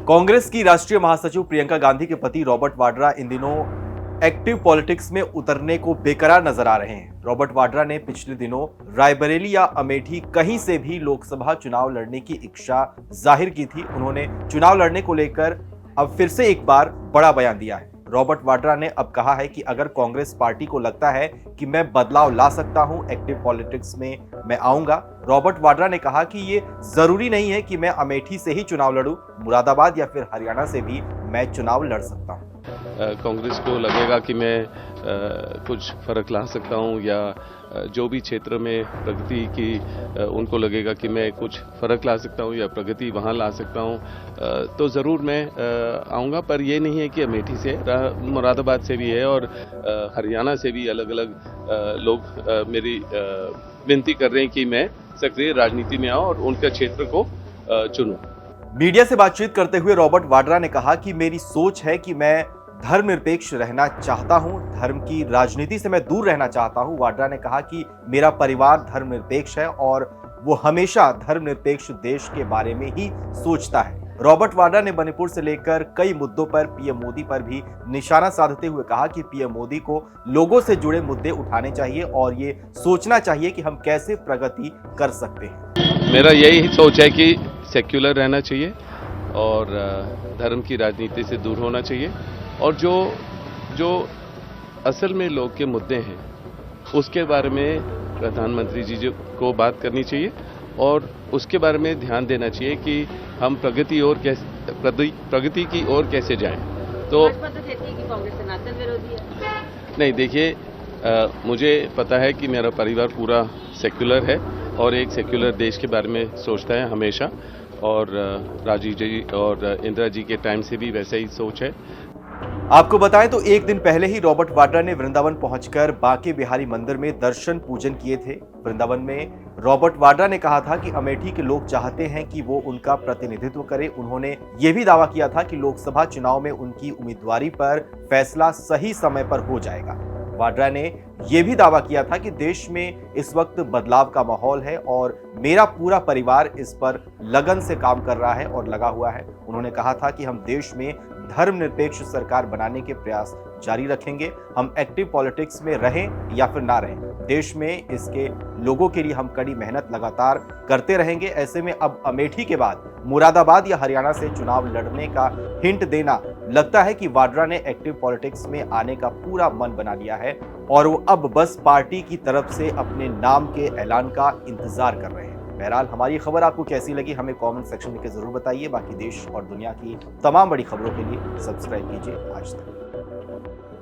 कांग्रेस की राष्ट्रीय महासचिव प्रियंका गांधी के पति रॉबर्ट वाड्रा इन दिनों एक्टिव पॉलिटिक्स में उतरने को बेकरार नजर आ रहे हैं। रॉबर्ट वाड्रा ने पिछले दिनों रायबरेली या अमेठी कहीं से भी लोकसभा चुनाव लड़ने की इच्छा जाहिर की थी। उन्होंने चुनाव लड़ने को लेकर अब फिर से एक बार बड़ा बयान दिया है। रॉबर्ट वाड्रा ने अब कहा है कि अगर कांग्रेस पार्टी को लगता है कि मैं बदलाव ला सकता हूं, एक्टिव पॉलिटिक्स में मैं आऊंगा। रॉबर्ट वाड्रा ने कहा कि ये जरूरी नहीं है कि मैं अमेठी से ही चुनाव लड़ूं, मुरादाबाद या फिर हरियाणा से भी मैं चुनाव लड़ सकता हूं। कांग्रेस को लगेगा कि मैं कुछ फर्क ला सकता हूं या जो भी क्षेत्र में प्रगति की उनको लगेगा कि मैं कुछ फर्क ला सकता हूं या प्रगति वहां ला सकता हूं, तो ज़रूर मैं आऊँगा। पर ये नहीं है कि अमेठी से, मुरादाबाद से भी है और हरियाणा से भी अलग अलग लोग मेरी विनती कर रहे हैं कि मैं सक्रिय राजनीति में आऊँ और उनका क्षेत्र को चुनूँ। मीडिया से बातचीत करते हुए रॉबर्ट वाड्रा ने कहा कि मेरी सोच है कि मैं धर्मनिरपेक्ष रहना चाहता हूं, धर्म की राजनीति से मैं दूर रहना चाहता हूं। वाड्रा ने कहा कि मेरा परिवार धर्मनिरपेक्ष है और वो हमेशा धर्मनिरपेक्ष देश के बारे में ही सोचता है। रॉबर्ट वाड्रा ने मणिपुर से लेकर कई मुद्दों पर पीएम मोदी पर भी निशाना साधते हुए कहा कि पीएम मोदी को लोगों से जुड़े मुद्दे उठाने चाहिए और ये सोचना चाहिए कि हम कैसे प्रगति कर सकते हैं। मेरा यही सोच है कि सेक्युलर रहना चाहिए और धर्म की राजनीति से दूर होना चाहिए और जो असल में लोग के मुद्दे हैं उसके बारे में प्रधानमंत्री जी को बात करनी चाहिए और उसके बारे में ध्यान देना चाहिए कि हम प्रगति की ओर कैसे जाएं। तो कांग्रेस सनातन विरोधी है। नहीं, देखिए, मुझे पता है कि मेरा परिवार पूरा सेक्युलर है और एक सेक्युलर देश के बारे में सोचता है हमेशा, और राजीव जी और इंदिरा जी के टाइम से भी वैसा ही सोच है। आपको बताएं तो एक दिन पहले ही रॉबर्ट वाड्रा ने वृंदावन पहुंचकर बांके बिहारी मंदिर में दर्शन पूजन किए थे। वृंदावन में रॉबर्ट वाड्रा ने कहा था कि अमेठी के लोग चाहते हैं कि वो उनका प्रतिनिधित्व करे। उन्होंने ये भी दावा किया था कि लोकसभा चुनाव में उनकी उम्मीदवारी पर फैसला सही समय पर हो जाएगा। वाड्रा ने यह भी दावा किया था कि देश में इस वक्त बदलाव का माहौल है और मेरा पूरा परिवार इस पर लगन से काम कर रहा है और लगा हुआ है। उन्होंने कहा था कि हम देश में धर्मनिरपेक्ष सरकार बनाने के प्रयास जारी रखेंगे। हम एक्टिव पॉलिटिक्स में रहें या फिर ना रहें, देश में इसके लोगों के लिए हम कड़ी मेहनत लगातार करते रहेंगे। ऐसे में अब अमेठी के बाद मुरादाबाद या हरियाणा से चुनाव लड़ने का हिंट देना लगता है कि वाड्रा ने एक्टिव पॉलिटिक्स में आने का पूरा मन बना लिया है और वो अब बस पार्टी की तरफ से अपने नाम के ऐलान का इंतजार कर रहे हैं। बहरहाल हमारी खबर आपको कैसी लगी हमें कमेंट सेक्शन में जरूर बताइए। बाकी देश और दुनिया की तमाम बड़ी खबरों के लिए सब्सक्राइब कीजिए आज तक।